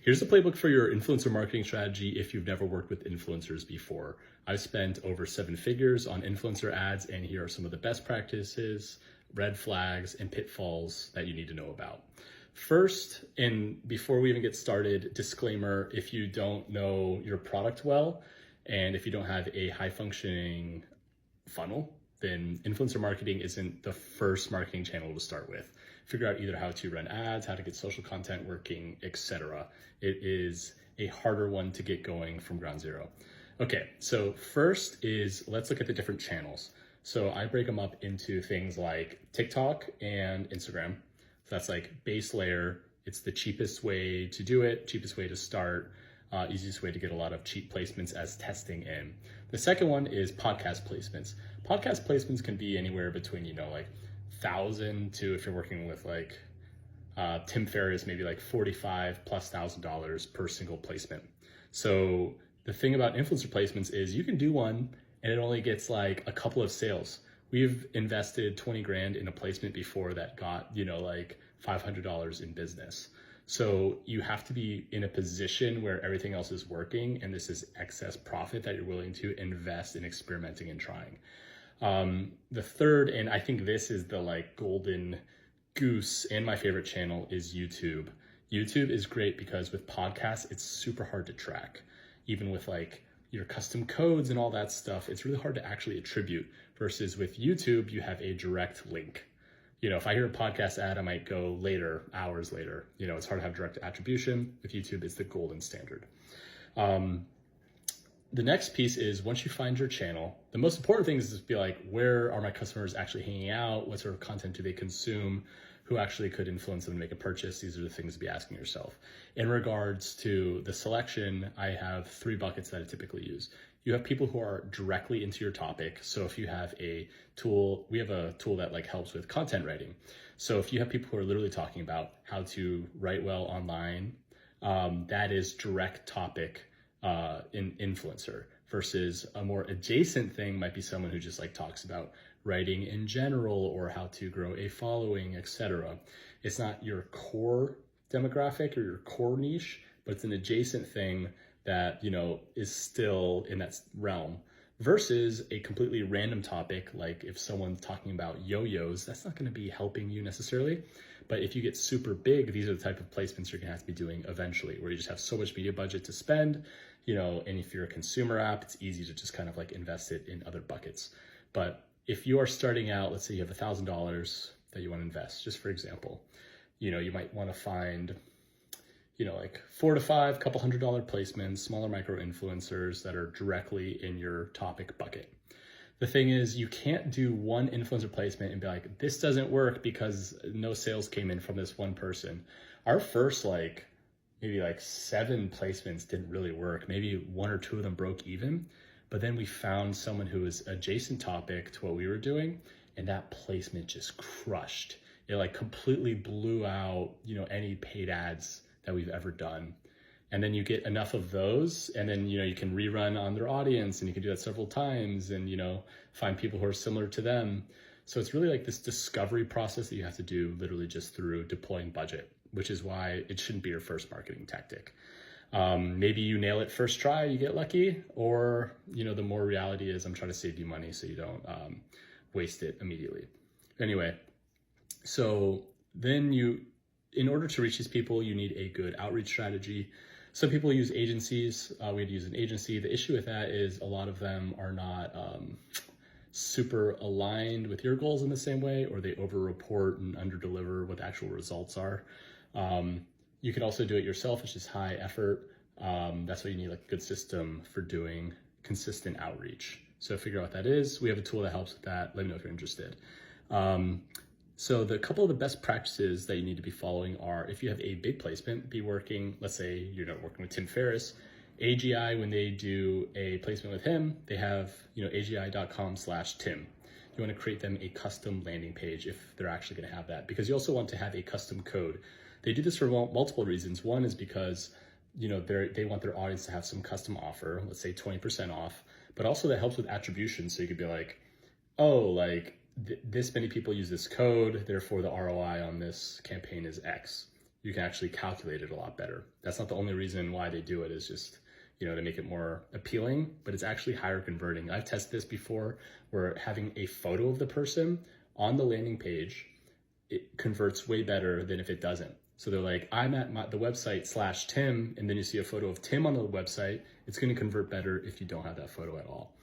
Here's the playbook for your influencer marketing strategy if you've never worked with influencers before. I've spent over 7 figures on influencer ads, and here are some of the best practices, red flags, and pitfalls that you need to know about. First, and before we even get started, disclaimer, if you don't know your product well, and if you don't have a high functioning funnel, then influencer marketing isn't the first marketing channel to start with. Figure out either how to run ads, how to get social content working, etc. It is a harder one to get going from ground zero. Okay, so first is let's look at the different channels. So I break them up into things like TikTok and Instagram. So that's like base layer. It's the cheapest way to do it, cheapest way to start, easiest way to get a lot of cheap placements as testing in. The second one is podcast placements. Podcast placements can be anywhere between, like 1,000 to, if you're working with like Tim Ferriss, maybe like $45,000+ per single placement. So the thing about influencer placements is you can do one and it only gets like a couple of sales. We've invested 20 grand in a placement before that got, like $500 in business. So you have to be in a position where everything else is working and this is excess profit that you're willing to invest in experimenting and trying. The third, and I think this is the like golden goose and my favorite channel, is YouTube. YouTube is great because with podcasts, it's super hard to track. Even with like your custom codes and all that stuff, it's really hard to actually attribute, versus with YouTube, you have a direct link. If I hear a podcast ad, I might go later, hours later. It's hard to have direct attribution. With YouTube, it's the golden standard. The next piece is once you find your channel, the most important thing is to be like, where are my customers actually hanging out? What sort of content do they consume? Who actually could influence them to make a purchase? These are the things to be asking yourself. In regards to the selection, I have 3 buckets that I typically use. You have people who are directly into your topic. So if you have a tool, we have a tool that like helps with content writing. So if you have people who are literally talking about how to write well online, that is direct topic in influencer, versus a more adjacent thing might be someone who just like talks about writing in general or how to grow a following, etc. It's not your core demographic or your core niche, but it's an adjacent thing that, is still in that realm, versus a completely random topic. Like if someone's talking about yo-yos, that's not going to be helping you necessarily. But if you get super big, these are the type of placements you're going to have to be doing eventually, where you just have so much media budget to spend, and if you're a consumer app, it's easy to just kind of like invest it in other buckets. But if you are starting out, let's say you have $1,000 that you want to invest, just for example, you might want to find, like 4 to 5, couple $100 placements, smaller micro influencers that are directly in your topic bucket. The thing is, you can't do one influencer placement and be like, this doesn't work because no sales came in from this one person. Our first maybe 7 placements didn't really work. Maybe 1 or 2 of them broke even, but then we found someone who was adjacent topic to what we were doing, and that placement just crushed. It completely blew out, any paid ads that we've ever done. And then you get enough of those, and then, you can rerun on their audience, and you can do that several times and, find people who are similar to them. So it's really like this discovery process that you have to do literally just through deploying budget, which is why it shouldn't be your first marketing tactic. Maybe you nail it first try, you get lucky, or, the more reality is I'm trying to save you money so you don't waste it immediately. Anyway, so then in order to reach these people, you need a good outreach strategy. Some people use agencies. We'd use an agency. The issue with that is a lot of them are not super aligned with your goals in the same way, or they over-report and under-deliver what the actual results are. You can also do it yourself. It's just high effort. That's why you need a good system for doing consistent outreach. So figure out what that is. We have a tool that helps with that. Let me know if you're interested. So the couple of the best practices that you need to be following are, if you have a big placement, be working, let's say you're not working with Tim Ferriss, AGI, when they do a placement with him, they have, agi.com/Tim. You want to create them a custom landing page if they're actually going to have that, because you also want to have a custom code. They do this for multiple reasons. One is because, they want their audience to have some custom offer, let's say 20% off, but also that helps with attribution. So you could be like, oh, this many people use this code, therefore the ROI on this campaign is X. you can actually calculate it a lot better. That's not the only reason why they do it, is just, to make it more appealing, but it's actually higher converting. I've tested this before where having a photo of the person on the landing page, it converts way better than if it doesn't. So they're like, I'm at the website /Tim, and then you see a photo of Tim on the website. It's going to convert better if you don't have that photo at all.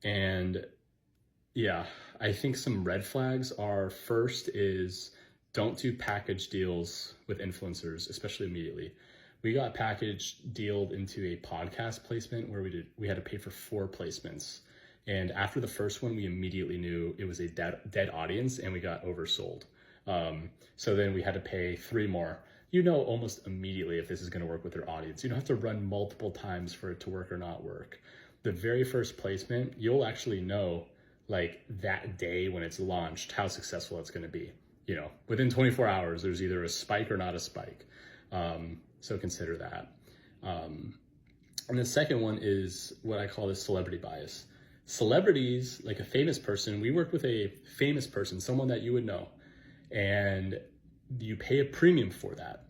And yeah, I think some red flags are, first is, don't do package deals with influencers, especially immediately. We got package dealed into a podcast placement where we had to pay for 4 placements. And after the first one, we immediately knew it was a dead audience and we got oversold. So then we had to pay 3 more. Almost immediately if this is going to work with their audience. You don't have to run multiple times for it to work or not work. The very first placement, you'll actually know like that day when it's launched how successful it's going to be. Within 24 hours, there's either a spike or not a spike. So consider that. And the second one is what I call the celebrity bias. Celebrities, like a famous person, we worked with a famous person, someone that you would know, and you pay a premium for that.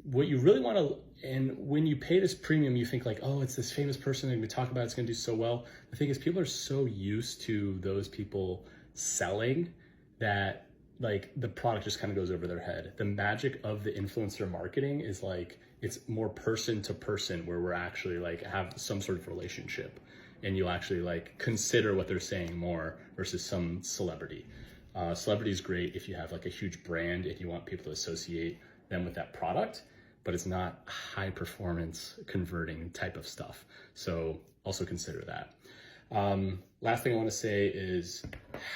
What you really want to, and when you pay this premium, you think like, oh, it's this famous person and we talk about it's going to do so well. The thing is, people are so used to those people selling that like the product just kind of goes over their head. The magic of the influencer marketing is like, it's more person to person, where we're actually like have some sort of relationship, and you'll actually like consider what they're saying more versus some celebrity. Celebrity is great if you have like a huge brand and you want people to associate them with that product, but it's not high performance converting type of stuff. So also consider that. Last thing I want to say is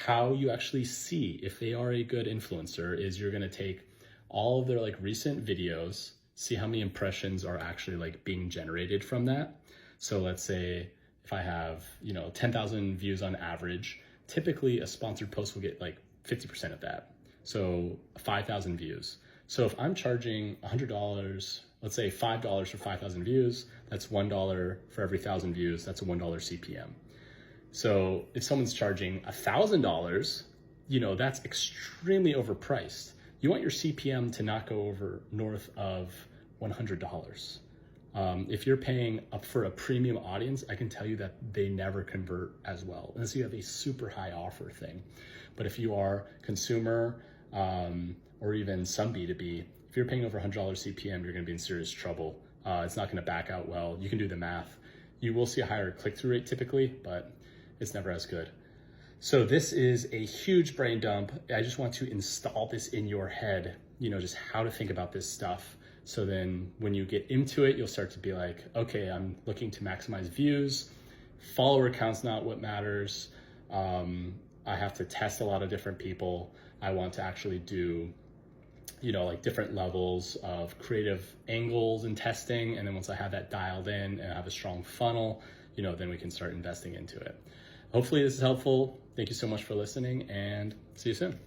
how you actually see if they are a good influencer is you're going to take all of their like recent videos, see how many impressions are actually like being generated from that. So let's say if I have, 10,000 views on average, typically a sponsored post will get like 50% of that. So 5,000 views. So if I'm charging $100, let's say $5 for 5,000 views, that's $1 for every 1,000 views. That's a $1 CPM. So if someone's charging $1,000, that's extremely overpriced. You want your CPM to not go over north of $100. If you're paying up for a premium audience, I can tell you that they never convert as well, unless you have a super high offer thing. But if you are consumer, or even some B2B, if you're paying over $100 CPM, you're going to be in serious trouble. It's not going to back out well. You can do the math. You will see a higher click-through rate typically, but it's never as good. So this is a huge brain dump. I just want to install this in your head, just how to think about this stuff. So then when you get into it, you'll start to be like, okay, I'm looking to maximize views. Follower count's not what matters. I have to test a lot of different people. I want to actually do, like different levels of creative angles and testing. And then once I have that dialed in and I have a strong funnel, then we can start investing into it. Hopefully this is helpful. Thank you so much for listening, and see you soon.